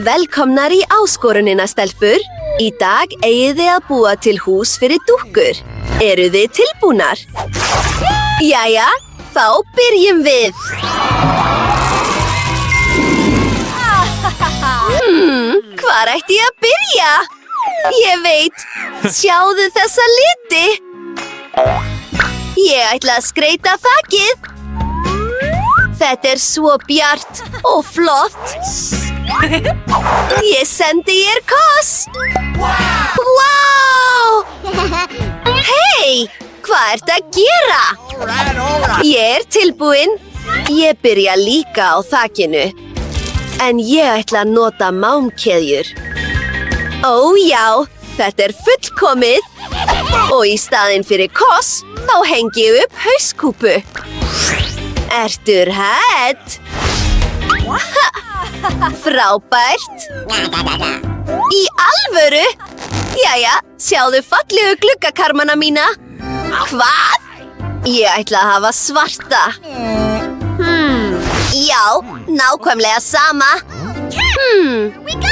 Velkomnar í áskorunina, stelpur. Í dag eigið þið að búa til hús fyrir dúkkur. Eru þið tilbúnar? Jæja, þá byrjum við. Hvar ætti ég að byrja? Ég veit. Sjáðu þessa liti. Ég ætla að skreyta þakið. Þetta er svo bjart og flott. Ég sendi þér koss. Vá! Hei, hvað ertu að gera? Ég er tilbúin. Ég byrja líka á þakinu. En ég ætla að nota mámkeðjur. Ó já, þetta er fullkomið. Og í staðinn fyrir koss, þá hengi ég upp hauskúpu. Ertu hrædd? Frábært. Í alvöru? Jæja, sjáðu fallegu gluggakarmana mína. Hvað? Ég ætla að hafa svarta. Já, nákvæmlega sama.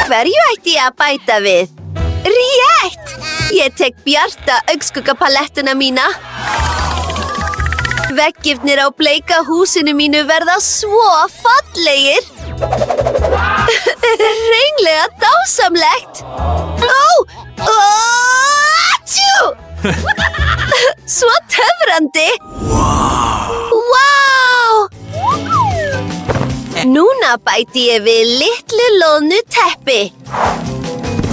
Hverju ætti ég að bæta við? Rétt! Ég tek bjarta augskuggapalettuna mína. Veggirnir á bleika húsinu mínu verða svo fallegir. Hreinlega dásamlegt. Atjú! Svo töfrandi. Vá! Núna bæti ég við litlu loðnu teppi.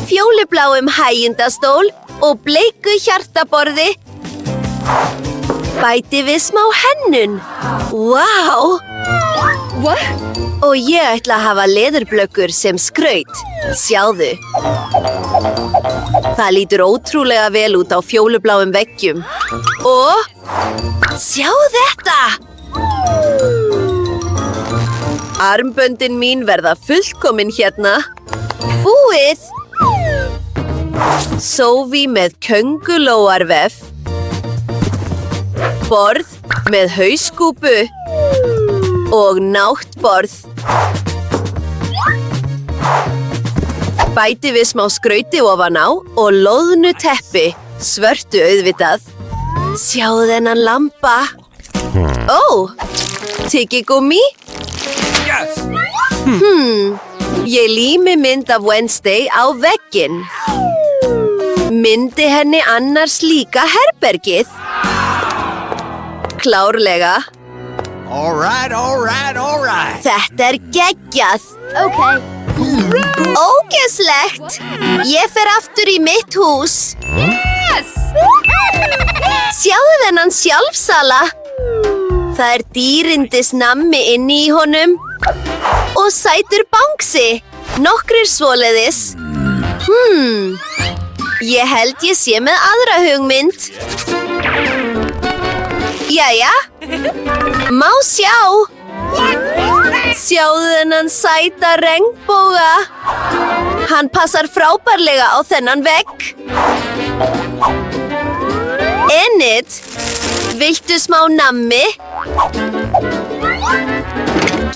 Fjólubláum hægindastól og bleiku hjartaborði. Bæti við smá hennun. Vá! Og ég ætla að hafa leðurblökkur sem skraut. Sjáðu. Það lítur ótrúlega vel út á fjólubláum veggjum. Og sjá þetta! Armböndin mín verða fullkomin hérna. Búið! Sófi með köngulóarvef. Borð með hauskúpu. Og náttborð. Bæti við smá skrauti ofan á og loðnu teppi. Svörtu auðvitað. Sjáðu þennan lampa. Ó, tyggigúmmí? Ég lími mynd af Wednesday á vegginn. Myndi henni annars líka herbergið? Klárlega. All right. Þetta er geggjað. Ógeðslegt. Ég fer aftur í mitt hús. Sjáðu þennan sjálfsala. Það er dýrindis nammi inni í honum. Og sætur bangsi. Nokkrir svoleiðis. Ég held ég sé með aðra hugmynd. Jæja. Má sjá. Sjáðu þennan sæta regnboga. Hann passar frábærlega á þennan vegg. Enid, viltu smá nammi?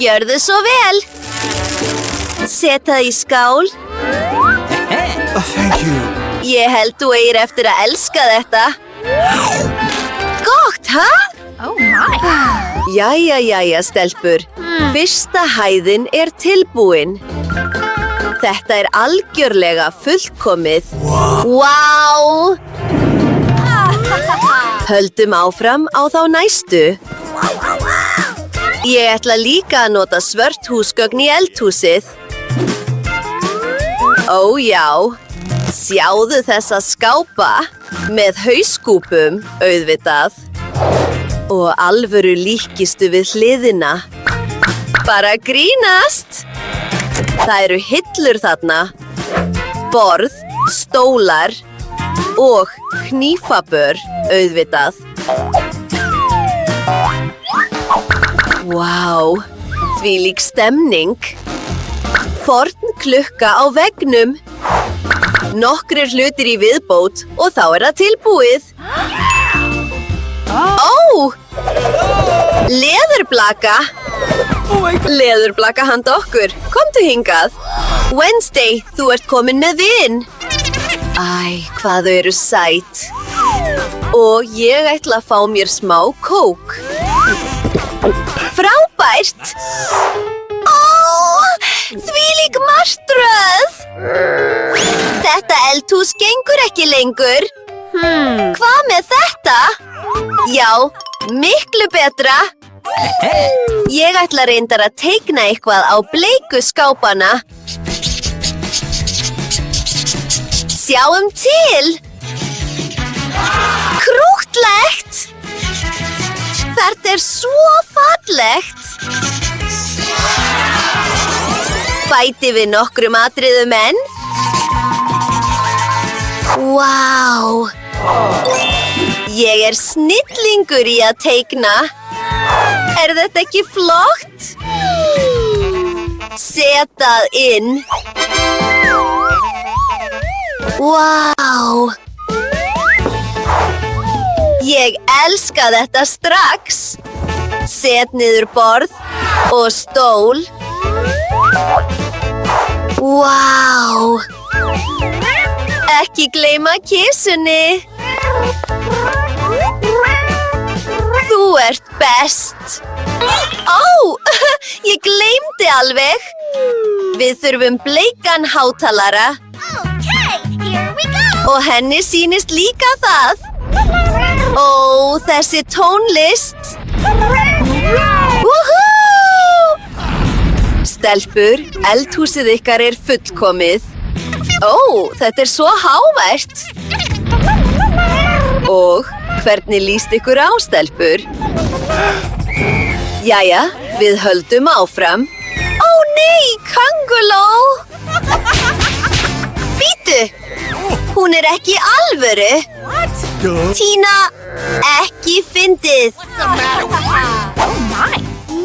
Gjörðu svo vel. Set það í skál. Thank you. Ég held þú eigir eftir að elska þetta. Gott, ha? Jæja, stelpur. Fyrsta hæðin er tilbúin. Þetta er algjörlega fullkomið. Vá! Höldum áfram á þá næstu. Ég ætla líka að nota svört húsgögn í eldhúsið. Ó já, sjáðu þessa skápa með hauskúpum, auðvitað. Og alvöru líkistu við hliðina. Bara grínast. Það eru hillur þarna. Borð, stólar og hnífapör, auðvitað. Vá, þvílík stemning. Forn klukka á veggnum. Nokkrir hlutir í viðbót og þá er það tilbúið. Ó! Leðurblaka. Leðurblaka handa okkur. Komdu hingað. Wednesday, þú ert komin með vin. Æ, hvað þau eru sæt. Og ég ætla að fá mér smá kók. Frábært! Þvílík martröð! Þetta eldhús gengur ekki lengur. Hvað með þetta? Já, miklu betra. Ég ætla reyndar að teikna eitthvað á bleiku skápana. Sjáum til! Krúttlegt! Þetta er svo fallegt! Bæti við nokkrum atriðum enn. Vá! Ég er snillingur í að teikna. Er þetta ekki flott? Set það inn. Vá! Ég elska þetta strax. Set niður borð og stól. Vá! Ekki gleyma kissunni. Þú ert best. Ég gleymdi alveg. Við þurfum bleikan hátalara. Og henni sýnist líka það. Þessi tónlist. Stelpur, eldhúsið ykkar er fullkomið. Þetta er svo hávært. Og hvernig líst ykkur á, stelpur? Jæja, við höldum áfram. Nei, Könguló! Bíddu! Hún er ekki í alvöru. Tína, ekki fyndið.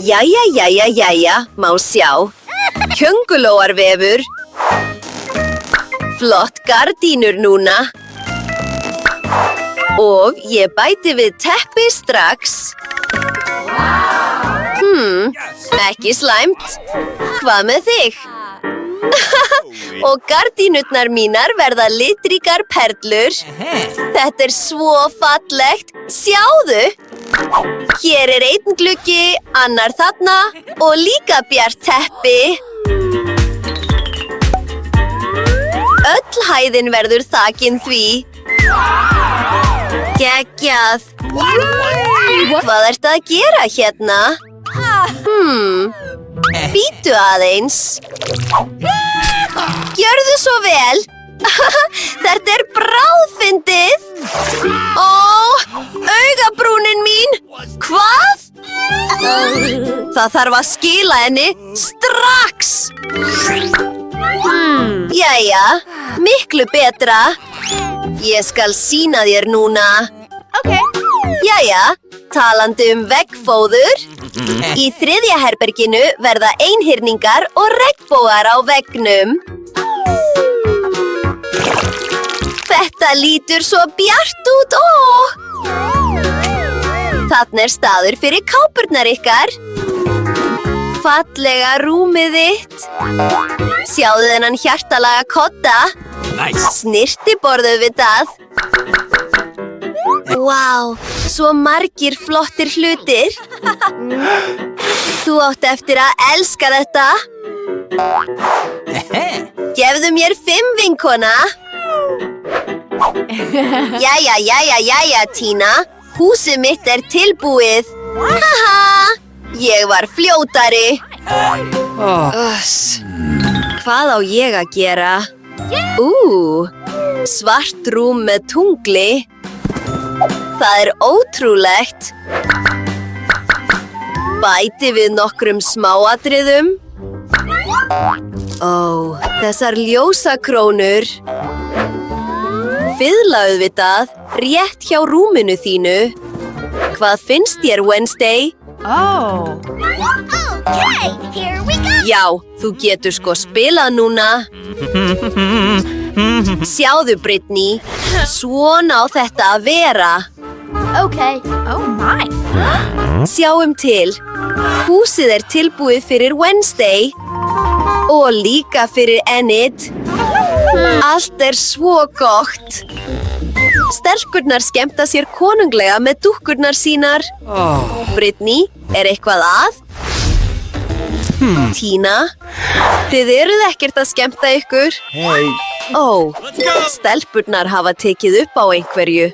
Jæja, má sjá. Köngulóarvefur. Flott gardínur núna. Og ég bæti við teppi strax. Ekki slæmt. Hvað með þig? Og gardínurnar mínar verða litríkar perlur. Þetta er svo fallegt. Sjáðu! Hér er einn gluggi, annar þarna og líka bjart teppi. Öll hæðin verður þakin því. Geggjað. Hvað ertu að gera hérna? Bíddu aðeins. Gjörðu svo vel. Þetta er bráðfyndið. Augabrúnin mín. Hvað? Það þarf að skila henni strax. Jæja, miklu betra. Ég skal sýna þér núna. Jæja, talandi veggfóður. Í 3. herberginu verða einhyrningar og regnbogar á veggnum. Þetta lítur svo bjart út. Þarna er staður fyrir kápurnar ykkar. Fallega rúmið þitt. Sjáðu þennan hjartalaga kodda. Snyrtiborðið við það. Vá, svo margir flottir hlutir. Þú átt eftir að elska þetta. Gefðu mér 5, vinkona. Jæja, Tína. Húsið mitt er tilbúið. Haha, ég var fljótari. Hvað á ég að gera? Svart rúm með tungli. Það er ótrúlegt. Bæti við nokkrum smáatriðum. Þessar ljósakrónur. Fiðla auðvitað, rétt hjá rúminu þínu. Hvað finnst þér, Wednesday? Já, þú getur sko spilað núna. Sjáðu, Brittany, svona á þetta að vera. Oh my. Sjáum til. Húsið er tilbúið fyrir Wednesday og líka fyrir Enid. Allt er svo gott. Stelpurnar skemmta sér konunglega með dúkkurnar sínar. Brittany, er eitthvað að? Tina, þið eruð ekkert að skemmta ykkur? Hey. Ó, stelpurnar hafa tekið upp á einhverju.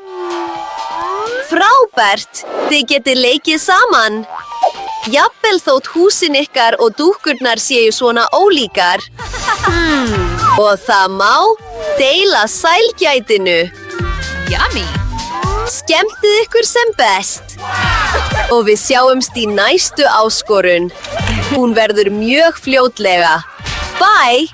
Frábært, þið getið leikið saman. Jafnvel þótt húsin ykkar og dúkkurnar séu svona ólíkar. Og það má deila sælgætinu. Yummy! Skemmtið ykkur sem best. Og við sjáumst í næstu áskorun. Hún verður mjög fljótlega. Bye!